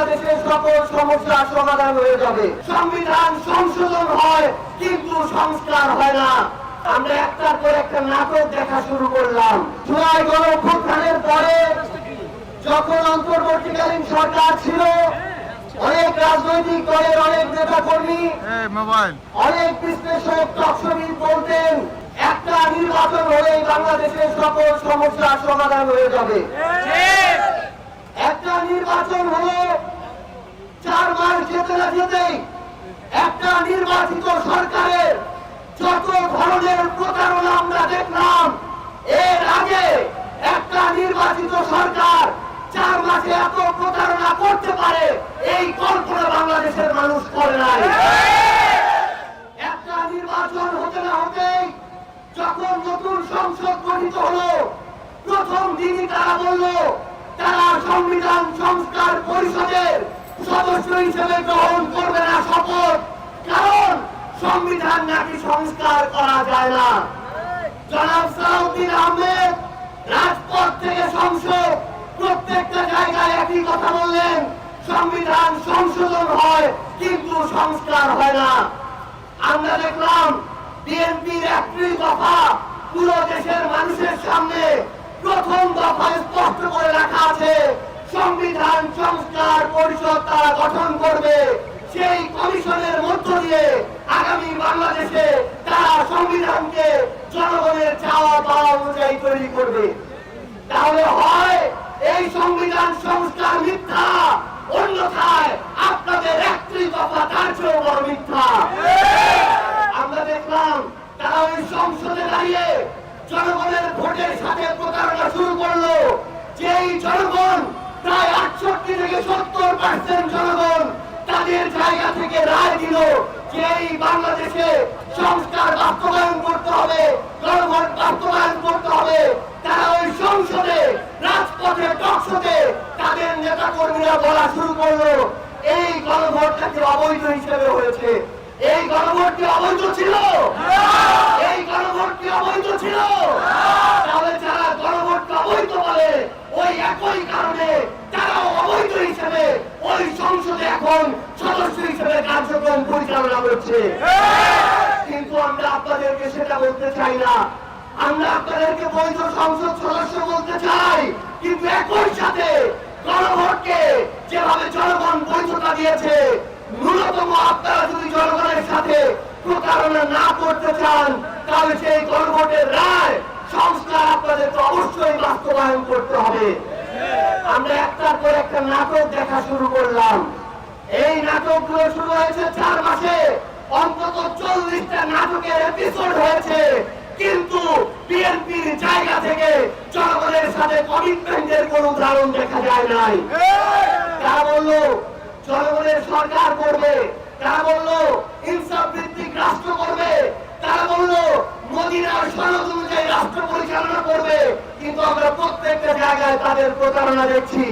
বাংলাদেশের সকল সমস্যার সমাধান হয়ে যাবে। সংবিধান সংশোধন হয় কিন্তু সংস্কার হয় না। আমরা একটার পর একটা নাটক দেখা শুরু করলাম। জুলাই গণঅভ্যুত্থানের পরে যখন অন্তর্বর্তীকালীন সরকার ছিল, অনেক রাজনৈতিক দলের অনেক নেতা কর্মী, অনেক বিশ্লেষক, তৎসবিদ বলতেন একটা নির্বাচন হলেই বাংলাদেশের সকল সমস্যার সমাধান হয়ে যাবে। একটা নির্বাচন হলো 4 মাস যেতে না যেতেই একটা নির্বাচিত সরকারের যত ধরনের প্রতারণা আমরা দেখলাম, এর আগে একটা নির্বাচিত সরকার 4 মাসে এত প্রতারণা করতে পারে এই কল্পনা বাংলাদেশের মানুষ করে নাই। একটা নির্বাচন হতে না হতেই যখন নতুন সংসদ গঠিত হলো, প্রথম দিনই তারা বলল তারা সংবিধান সংস্কার পরিষদের সদস্য হিসেবে গ্রহণ করবে না শপথ, কারণ সংবিধান নাকি সংস্কার করা যায় না। জনাব সালাউদ্দিন আহমেদ রাজপথ থেকে সংসদ প্রত্যেকটা জায়গায় একই কথা বললেন, সংবিধান সংশোধন হয় কিন্তু সংস্কার হয় না। আমরা দেখলাম বিএনপির 31 দফা পুরো দেশের মানুষের সামনে প্রথম দফায় স্পষ্ট করে রাখা আছে, সংবিধান সংস্কার পরিষদ তারা গঠন করবে। সেই কমিশনের মধ্য দিয়ে আগামী বাংলাদেশে তারা সংবিধানকে জনগণের চাওয়া পাওয়া অনুযায়ী তৈরি করবে। তাহলে হয় এই সংবিধান সংস্কার মিথ্যা, অন্যথায় আপনাদের 31 দফা তার চেয়েও বড় মিথ্যা। আমরা দেখলাম তারা ওই সংসদে দাঁড়িয়ে জনগণের ভোটের সাথে প্রতারণা শুরু করলো। যেই জনগণ প্রায় 68 থেকে 70% জনগণ তাদের জায়গা থেকে রায় দিল যে এই বাংলাদেশে সংস্কার বাস্তবায়ন করতে হবে, গণভোট বাস্তবায়ন করতে হবে, তারা ওই সংসদে রাজপথে টকশোতে তাদের নেতা কর্মীরা বলা শুরু করলো এই গণভোটটাকে অবৈধ হিসেবে হয়েছে। এই গণভোটটি অবৈধ ছিল? এই গণভোটটি অবৈধ ছিল? তাহলে যারা গণভোটকে অবৈধ বলে ওই একই কারণে তারাও অবৈধ হিসেবে ওই সংসদে এখন সদস্য হিসেবে কার্যক্রম পরিচালনা করছে। কিন্তু আমরা আপনাদেরকে সেটা বলতে চাই না। আমরা আপনাদেরকে বৈধ সংসদ সদস্য বলতে চাই, কিন্তু একই সাথে গণভোটকে যেভাবে জনগণ বৈধতা দিয়েছে, ন্যূনতম আপনারা যদি জনগণের সাথে প্রতারণা না করতে চান, তাহলে সেই গণভোটের রায় সংস্কার আপনাদেরকে অবশ্যই বাস্তবায়ন করতে হবে। আমরা একটার পর একটা নাটক দেখা শুরু করলাম। এই নাটকগুলো শুরু হয়েছে 4 মাসে, অন্তত 40টা নাটকের এপিসোড হয়েছে, কিন্তু বিএনপির জায়গা থেকে জনগণের সাথে কমিটমেন্টের কোন উদাহরণ দেখা যায় নাই। তারা বললো জনগণের সরকার করবে, তারা বললো ইনসাফ ভিত্তিক রাষ্ট্র করবে, তারা বললো মদিনার সনদ অনুযায়ী রাষ্ট্র পরিচালনা করবে, কিন্তু আমরা প্রত্যেকটা জায়গায় তাদের প্রতারণা দেখছি।